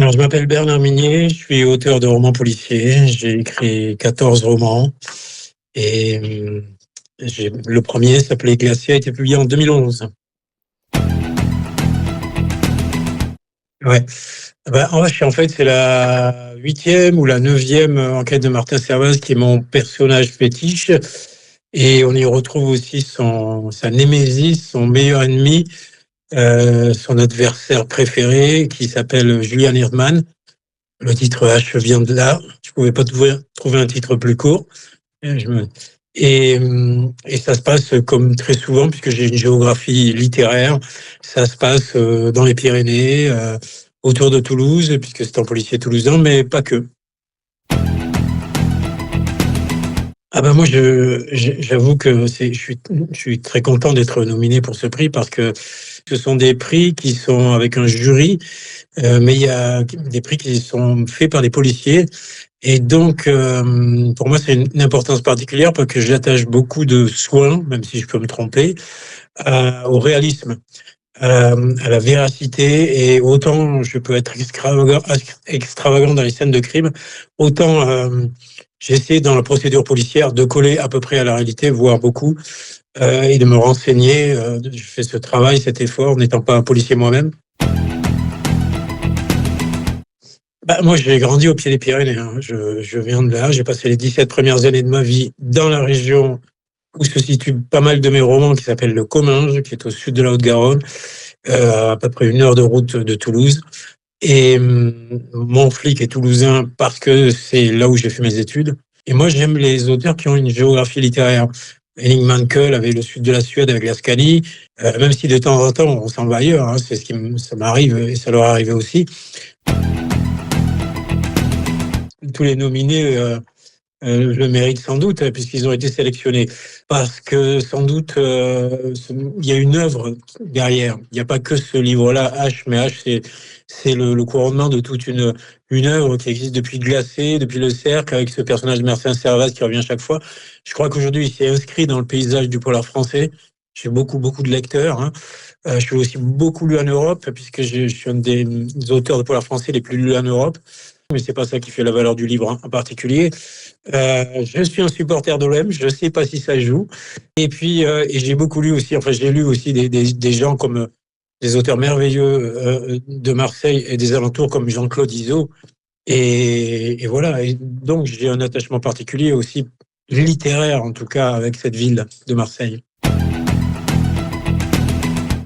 Alors, je m'appelle Bernard Minier, je suis auteur de romans policiers. J'ai écrit 14 romans et le premier s'appelait Glacier, a été publié en 2011. Ouais. En fait, c'est la 8e ou la 9e enquête de Martin Servaz qui est mon personnage fétiche. Et on y retrouve aussi sa némésis, son meilleur ennemi, son adversaire préféré qui s'appelle Julian Erdmann. Le titre H vient de là. Je pouvais pas trouver un titre plus court. Et ça se passe comme très souvent, puisque j'ai une géographie littéraire, ça se passe dans les Pyrénées, autour de Toulouse, puisque c'est un policier toulousain, mais pas que. Ah ben moi, j'avoue que je suis très content d'être nominé pour ce prix parce que ce sont des prix qui sont avec un jury, mais il y a des prix qui sont faits par des policiers. Et donc, pour moi, c'est une importance particulière parce que j'attache beaucoup de soin, même si je peux me tromper, au réalisme, à la véracité. Et autant je peux être extravagant dans les scènes de crime, autant j'essaie dans la procédure policière de coller à peu près à la réalité, voire beaucoup, et de me renseigner. Je fais ce travail, cet effort, n'étant pas un policier moi-même. Moi, j'ai grandi au pied des Pyrénées. Hein. Je viens de là. J'ai passé les 17 premières années de ma vie dans la région où se situent pas mal de mes romans, qui s'appelle le Comminges, qui est au sud de la Haute-Garonne, à peu près 1 heure de route de Toulouse. Et mon flic est toulousain parce que c'est là où j'ai fait mes études. Et moi, j'aime les auteurs qui ont une géographie littéraire. Henning Mankell avait le sud de la Suède avec l'Ascanie, même si de temps en temps, on s'en va ailleurs. Hein. C'est ça m'arrive et ça leur arrivait aussi. Tous les nominés le méritent sans doute, puisqu'ils ont été sélectionnés. Parce que sans doute, il y a une œuvre derrière. Il n'y a pas que ce livre-là, H, mais H, c'est le couronnement de toute une œuvre qui existe depuis Glacé, depuis Le Cercle, avec ce personnage de Martin Servaz qui revient chaque fois. Je crois qu'aujourd'hui, il s'est inscrit dans le paysage du polar français. J'ai beaucoup de lecteurs. Hein. Je suis aussi beaucoup lu en Europe, puisque je suis un des auteurs de polar français les plus lus en Europe. Mais c'est pas ça qui fait la valeur du livre en particulier. Je suis un supporter de l'OM, je sais pas si ça joue. Et puis, et j'ai beaucoup lu aussi, enfin, j'ai lu aussi des gens comme des auteurs merveilleux de Marseille et des alentours comme Jean-Claude Izzo. Et voilà. Et donc, j'ai un attachement particulier aussi littéraire, en tout cas, avec cette ville de Marseille.